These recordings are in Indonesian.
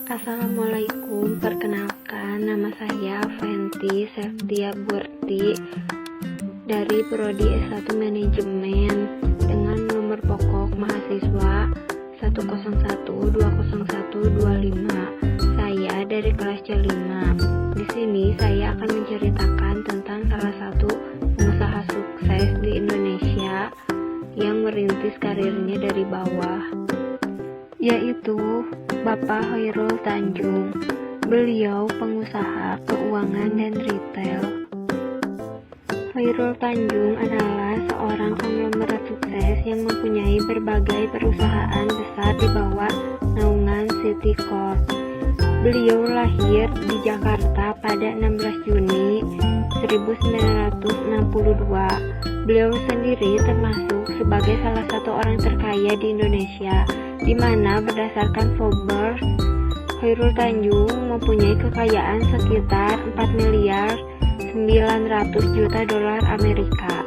Assalamualaikum, perkenalkan nama saya Fenty Septia Burti dari Prodi S1 Manajemen dengan nomor pokok mahasiswa 1012012. Saya dari kelas C5. Di sini saya akan menceritakan tentang salah satu pengusaha sukses di Indonesia yang merintis karirnya dari bawah, yaitu Bapak Chairul Tanjung. Beliau pengusaha keuangan dan retail. Chairul Tanjung adalah seorang konglomerat sukses yang mempunyai berbagai perusahaan besar di bawah naungan City Corp. Beliau lahir di Jakarta pada 16 Juni 1962. Beliau sendiri termasuk sebagai salah satu orang terkaya di Indonesia, di mana berdasarkan Forbes, Chairul Tanjung mempunyai kekayaan sekitar 4 miliar 900 juta dolar Amerika.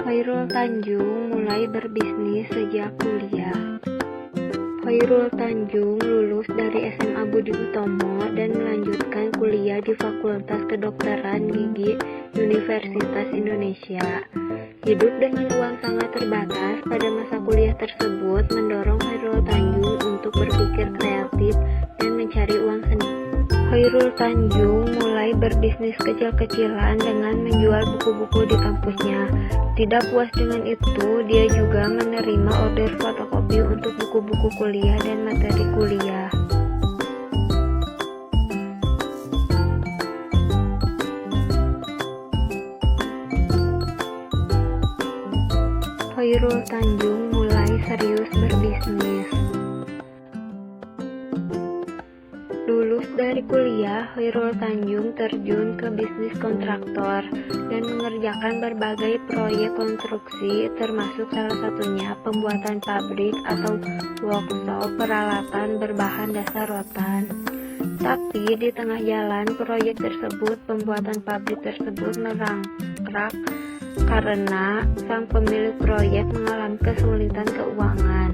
Chairul Tanjung mulai berbisnis sejak kuliah. Chairul Tanjung lulus dari SMA Budi Utomo dan melanjutkan kuliah di Fakultas Kedokteran Gigi Universitas Indonesia. Hidup dengan uang sangat terbatas pada masa kuliah tersebut mendorong Chairul Tanjung untuk berpikir kreatif dan mencari uang sendiri. Chairul Tanjung mulai berbisnis kecil-kecilan dengan menjual buku-buku di kampusnya. Tidak puas dengan itu, dia juga menerima order fotokopi untuk buku-buku kuliah dan materi kuliah. Chairul Tanjung mulai serius berbisnis. Lulus dari kuliah, Chairul Tanjung terjun ke bisnis kontraktor dan mengerjakan berbagai proyek konstruksi, termasuk salah satunya pembuatan pabrik atau workshop peralatan berbahan dasar rotan. Tapi di tengah jalan proyek tersebut, pembuatan pabrik tersebut merangkak karena sang pemilik proyek mengalami kesulitan keuangan.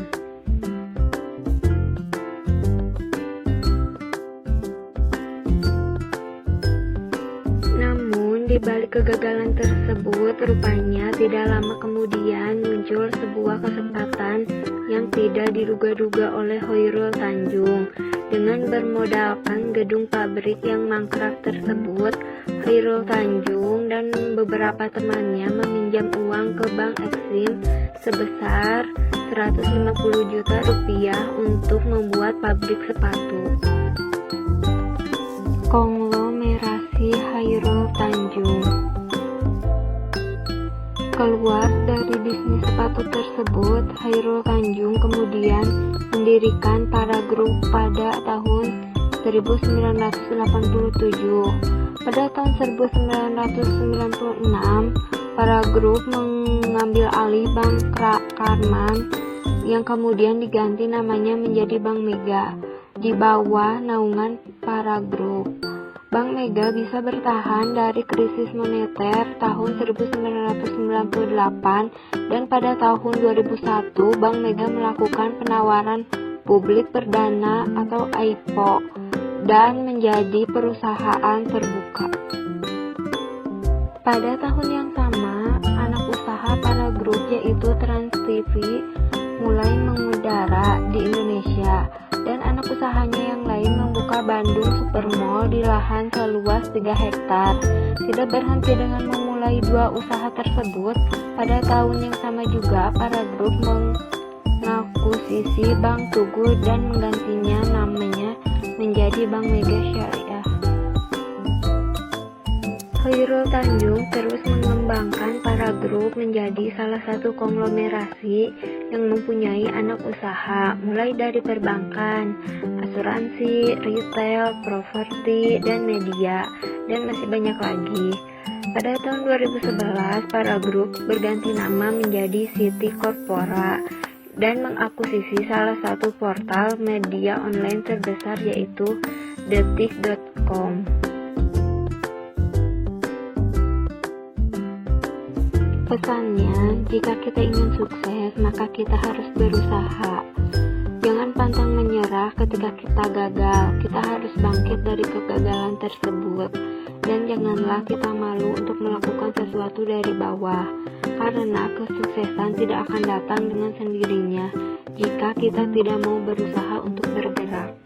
Di balik kegagalan tersebut, rupanya tidak lama kemudian muncul sebuah kesempatan yang tidak diduga-duga oleh Chairul Tanjung. Dengan bermodalkan gedung pabrik yang mangkrak tersebut, Chairul Tanjung dan beberapa temannya meminjam uang ke Bank Exim sebesar 150 juta rupiah untuk membuat pabrik sepatu. Konglomerasi Chairul Tanjung. Keluar dari bisnis sepatu tersebut, Chairul Tanjung kemudian mendirikan Para Group pada tahun 1987. Pada tahun 1996, Para Group mengambil alih Bank Karman yang kemudian diganti namanya menjadi Bank Mega di bawah naungan Para Group. Bank Mega bisa bertahan dari krisis moneter tahun 1998 dan pada tahun 2001 Bank Mega melakukan penawaran publik perdana atau IPO dan menjadi perusahaan terbuka. Pada tahun yang sama, anak usaha Para Group yaitu Trans TV mulai mengudara di Indonesia dan anak usahanya yang lain membuka Bandung Supermall di lahan seluas 3 hektar. Tidak berhenti dengan memulai 2 usaha tersebut, pada tahun yang sama juga Para Group mengakuisisi Bank Tugu dan menggantinya namanya menjadi Bank Mega Syariah. Chairul Tanjung terus mengembangkan Para Group menjadi salah satu konglomerasi yang mempunyai anak usaha, mulai dari perbankan, asuransi, retail, properti, dan media, dan masih banyak lagi. Pada tahun 2011, Para Group berganti nama menjadi City Corpora dan mengakuisisi salah satu portal media online terbesar yaitu detik.com. Pesannya, jika kita ingin sukses, maka kita harus berusaha. Jangan pantang menyerah ketika kita gagal. Kita harus bangkit dari kegagalan tersebut. Dan janganlah kita malu untuk melakukan sesuatu dari bawah. Karena kesuksesan tidak akan datang dengan sendirinya jika kita tidak mau berusaha untuk bergerak.